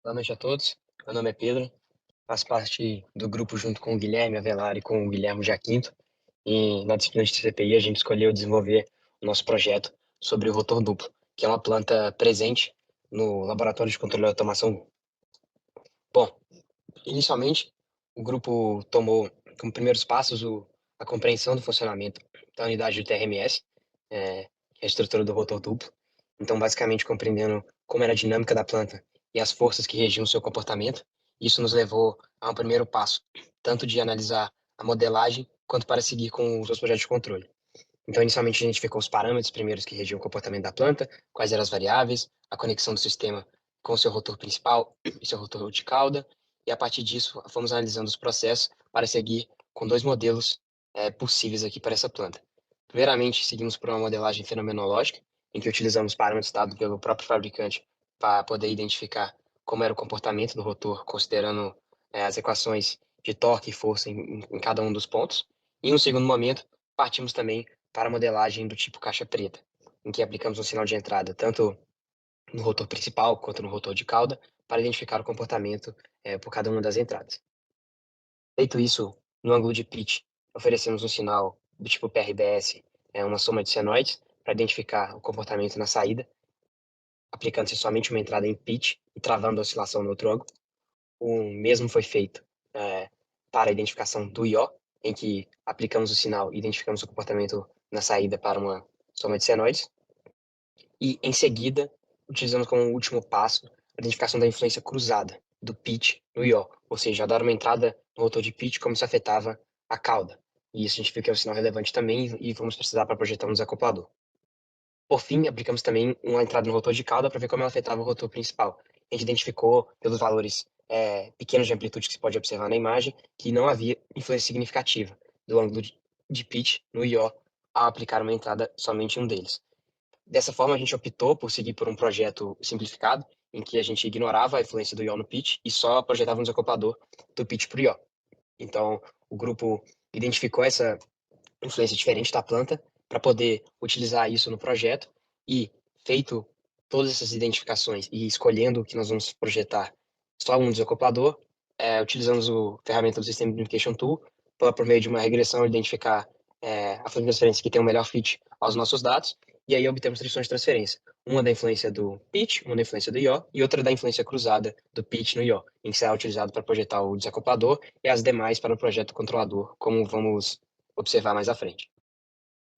Boa noite a todos. Meu nome é Pedro, faço parte do grupo junto com o Guilherme Avelar e com o Guilherme Jaquinto. E na disciplina de CPI a gente escolheu desenvolver o nosso projeto sobre o rotor duplo, que é uma planta presente no Laboratório de Controle e Automação. Bom, inicialmente o grupo tomou como primeiros passos a compreensão do funcionamento da unidade do TRMS, que é a estrutura do rotor duplo. Então, basicamente, compreendendo como era a dinâmica da planta e as forças que regiam o seu comportamento, isso nos levou a um primeiro passo, tanto de analisar a modelagem, quanto para seguir com os seus projetos de controle. Então, inicialmente, a gente identificou os parâmetros primeiros que regiam o comportamento da planta, quais eram as variáveis, a conexão do sistema com o seu rotor principal e seu rotor de cauda, e a partir disso, fomos analisando os processos para seguir com dois modelos possíveis aqui para essa planta. Primeiramente, seguimos por uma modelagem fenomenológica, em que utilizamos parâmetros dados pelo próprio fabricante para poder identificar como era o comportamento do rotor, considerando as equações de torque e força em cada um dos pontos. E, em um segundo momento, partimos também para a modelagem do tipo caixa preta, em que aplicamos um sinal de entrada tanto no rotor principal quanto no rotor de cauda para identificar o comportamento por cada uma das entradas. Feito isso, no ângulo de pitch, oferecemos um sinal do tipo PRBS, uma soma de senoides, para identificar o comportamento na saída, aplicando-se somente uma entrada em pitch e travando a oscilação no outro ângulo. O mesmo foi feito para a identificação do IO, em que aplicamos o sinal e identificamos o comportamento na saída para uma soma de senoides. E, em seguida, utilizamos como último passo a identificação da influência cruzada do pitch no IO, ou seja, ao dar uma entrada no rotor de pitch, como isso afetava a cauda. E isso a gente viu que é um sinal relevante também e vamos precisar para projetar um desacoplador. Por fim, aplicamos também uma entrada no rotor de cauda para ver como ela afetava o rotor principal. A gente identificou, pelos valores pequenos de amplitude que se pode observar na imagem, que não havia influência significativa do ângulo de pitch no IO ao aplicar uma entrada somente em um deles. Dessa forma, a gente optou por seguir por um projeto simplificado, em que a gente ignorava a influência do IO no pitch e só projetava um desacoplador do pitch para o IO. Então, o grupo identificou essa influência diferente da planta para poder utilizar isso no projeto e, feito todas essas identificações e escolhendo o que nós vamos projetar só um desacoplador, utilizamos a ferramenta do System Identification Tool para, por meio de uma regressão, identificar a fonte de transferência que tem o melhor fit aos nossos dados, e aí obtemos instruções de transferência. Uma da influência do pitch, uma da influência do IO, e outra da influência cruzada do pitch no IO, em que será utilizado para projetar o desacoplador e as demais para o projeto controlador, como vamos observar mais à frente.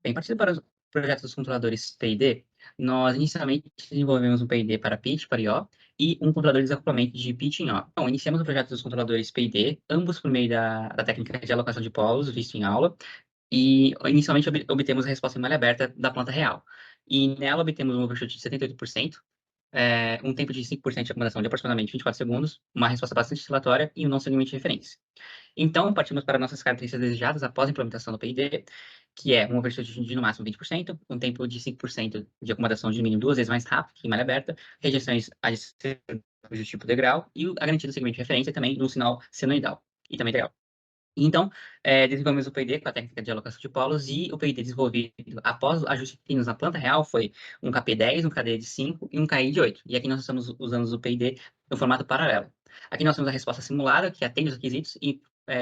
Bem, partindo para os projetos dos controladores P&D, nós inicialmente desenvolvemos um P&D para pitch, para I/O, e um controlador de desacoplamento de pitch em O. Então, iniciamos o projeto dos controladores P&D, ambos por meio da técnica de alocação de polos, visto em aula, e inicialmente obtemos a resposta em malha aberta da planta real. E nela obtemos um overshoot de 78%, um tempo de 5% de acomodação de aproximadamente 24 segundos, uma resposta bastante oscilatória e um não segmento de referência. Então, partimos para nossas características desejadas após a implementação do P&D, que é um overshoot de no máximo 20%, um tempo de 5% de acomodação de mínimo 2 vezes mais rápido que em malha aberta, rejeições do tipo degrau e a garantia do segmento de referência também no sinal senoidal e também degrau. Então, desenvolvemos o P&D com a técnica de alocação de polos e o P&D desenvolvido após ajustes finos na planta real foi um KP10, um KD de 5 e um KI de 8. E aqui nós estamos usando o P&D no formato paralelo. Aqui nós temos a resposta simulada, que atende os requisitos, e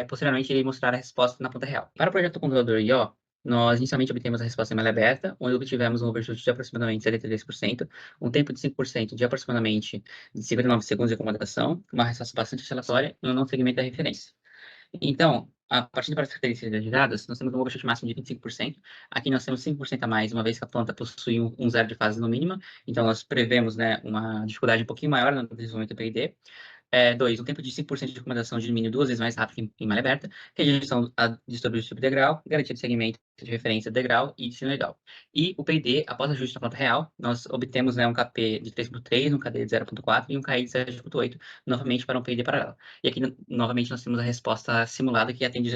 posteriormente irei mostrar a resposta na planta real. Para o projeto do controlador I/O, nós inicialmente obtemos a resposta em malha aberta, onde obtivemos um overshoot de aproximadamente 73%, um tempo de 5% de aproximadamente 59 segundos de acomodação, uma resposta bastante oscilatória e um não segmento da referência. Então, a partir das características desejadas, nós temos um overshoot máximo de 25%. Aqui nós temos 5% a mais, uma vez que a planta possui um zero de fase no mínimo. Então, nós prevemos, né, uma dificuldade um pouquinho maior no desenvolvimento do P&D. 2, um tempo de 5% de recomendação de domínio 2 vezes mais rápido que em malha aberta, rejeição a distúrbio do tipo degrau, garantia de segmento de referência degrau e sinoidal. E o P&D, após ajuste na planta real, nós obtemos, né, um KP de 3.3, um KD de 0.4 e um KI de 7.8, novamente para um P&D paralelo. E aqui, novamente, nós temos a resposta simulada que atende.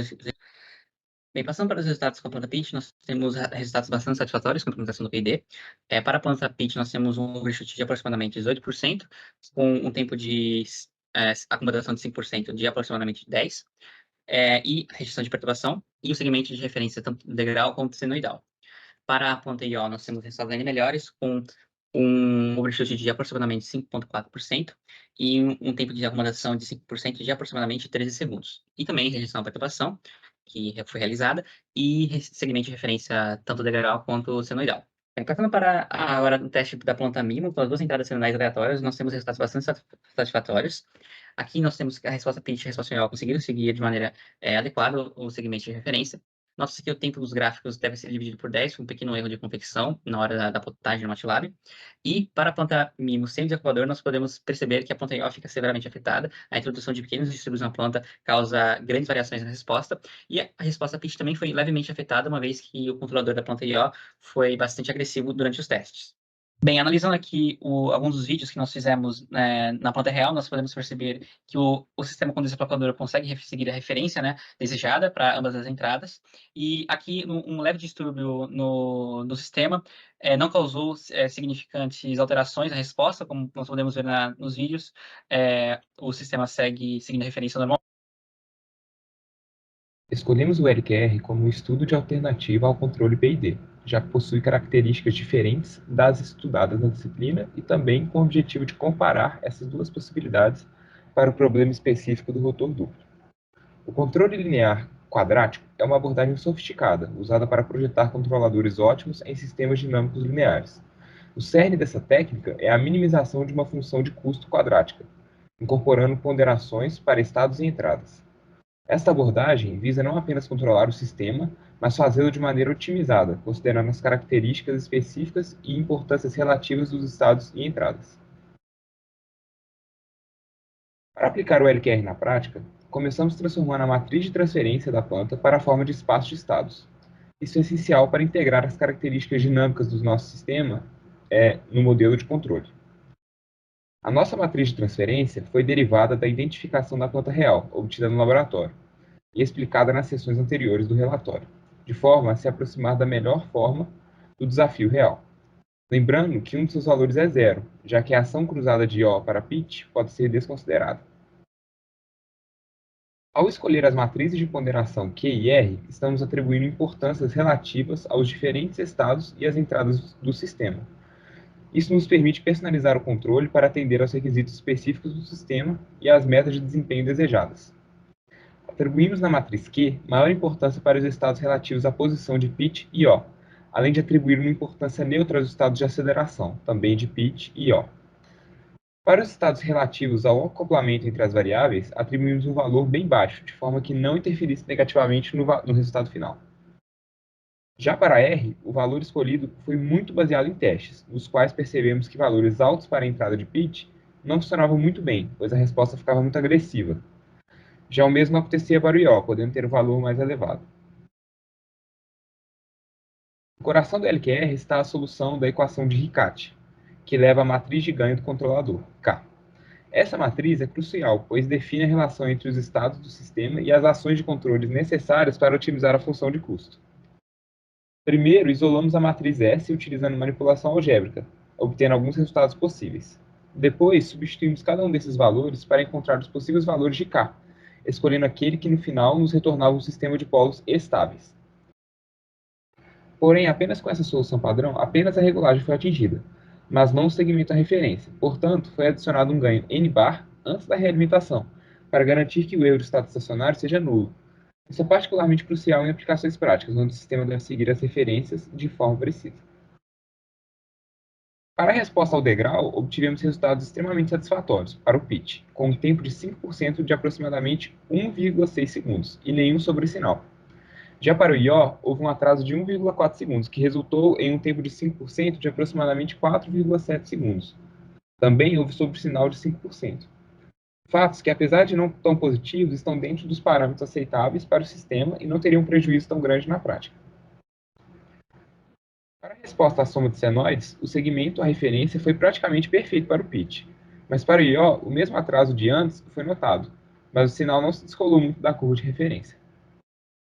Bem, passando para os resultados com a planta pitch, nós temos resultados bastante satisfatórios com a implementação do P&D. Para a planta pitch, nós temos um overshoot de aproximadamente 18%, com um tempo de acomodação de 5% de aproximadamente 10%, e restrição de perturbação, e o segmento de referência tanto degrau quanto senoidal. Para a planta IO, nós temos resultados ainda melhores, com um overshoot de aproximadamente 5,4% e um tempo de acomodação de 5% de aproximadamente 13 segundos. E também registração da perturbação, que foi realizada, e segmento de referência tanto degrau quanto senoidal. Passando para agora o teste da planta MIMO, com as duas entradas senoidais aleatórias, nós temos resultados bastante satisfatórios. Aqui nós temos que a resposta pitch e a resposta senoidal conseguiram seguir de maneira adequada o segmento de referência. Nossa, aqui o tempo dos gráficos deve ser dividido por 10, com um pequeno erro de confecção na hora da potagem no MATLAB. E para a planta MIMO sem desacopador, nós podemos perceber que a planta IO fica severamente afetada. A introdução de pequenos distúrbios na planta causa grandes variações na resposta. E a resposta pitch também foi levemente afetada, uma vez que o controlador da planta IO foi bastante agressivo durante os testes. Bem, analisando aqui alguns dos vídeos que nós fizemos na planta real, nós podemos perceber que o sistema com desaplacador consegue seguir a referência, né, desejada para ambas as entradas. E aqui um leve distúrbio no sistema não causou significantes alterações na resposta, como nós podemos ver nos vídeos. O sistema segue seguindo a referência normal. Escolhemos o LQR como um estudo de alternativa ao controle PID, já que possui características diferentes das estudadas na disciplina e também com o objetivo de comparar essas duas possibilidades para o problema específico do rotor duplo. O controle linear quadrático é uma abordagem sofisticada, usada para projetar controladores ótimos em sistemas dinâmicos lineares. O cerne dessa técnica é a minimização de uma função de custo quadrática, incorporando ponderações para estados e entradas. Esta abordagem visa não apenas controlar o sistema, mas fazê-lo de maneira otimizada, considerando as características específicas e importâncias relativas dos estados e entradas. Para aplicar o LQR na prática, começamos transformando a matriz de transferência da planta para a forma de espaço de estados. Isso é essencial para integrar as características dinâmicas do nosso sistema no modelo de controle. A nossa matriz de transferência foi derivada da identificação da planta real, obtida no laboratório, e explicada nas sessões anteriores do relatório, de forma a se aproximar da melhor forma do desafio real. Lembrando que um de seus valores é zero, já que a ação cruzada de O para pitch pode ser desconsiderada. Ao escolher as matrizes de ponderação Q e R, estamos atribuindo importâncias relativas aos diferentes estados e às entradas do sistema. Isso nos permite personalizar o controle para atender aos requisitos específicos do sistema e às metas de desempenho desejadas. Atribuímos na matriz Q maior importância para os estados relativos à posição de pitch e O, além de atribuir uma importância neutra aos estados de aceleração, também de pitch e O. Para os estados relativos ao acoplamento entre as variáveis, atribuímos um valor bem baixo, de forma que não interferisse negativamente no resultado final. Já para R, o valor escolhido foi muito baseado em testes, nos quais percebemos que valores altos para a entrada de pitch não funcionavam muito bem, pois a resposta ficava muito agressiva. Já o mesmo acontecia para o IO, podendo ter um valor mais elevado. No coração do LQR está a solução da equação de Riccati, que leva à matriz de ganho do controlador, K. Essa matriz é crucial, pois define a relação entre os estados do sistema e as ações de controle necessárias para otimizar a função de custo. Primeiro, isolamos a matriz S utilizando manipulação algébrica, obtendo alguns resultados possíveis. Depois, substituímos cada um desses valores para encontrar os possíveis valores de K, escolhendo aquele que no final nos retornava um sistema de polos estáveis. Porém, apenas com essa solução padrão, apenas a regulagem foi atingida, mas não o segmento à referência. Portanto, foi adicionado um ganho N-bar antes da realimentação, para garantir que o erro de estado estacionário seja nulo. Isso é particularmente crucial em aplicações práticas, onde o sistema deve seguir as referências de forma precisa. Para a resposta ao degrau, obtivemos resultados extremamente satisfatórios para o pitch, com um tempo de 5% de aproximadamente 1,6 segundos e nenhum sobressinal. Já para o IO, houve um atraso de 1,4 segundos, que resultou em um tempo de 5% de aproximadamente 4,7 segundos. Também houve sobressinal de 5%. Fatos que, apesar de não tão positivos, estão dentro dos parâmetros aceitáveis para o sistema e não teriam prejuízo tão grande na prática. Para a resposta à soma de senoides, o segmento à referência foi praticamente perfeito para o pitch, mas para o IO, o mesmo atraso de antes foi notado, mas o sinal não se descolou muito da curva de referência.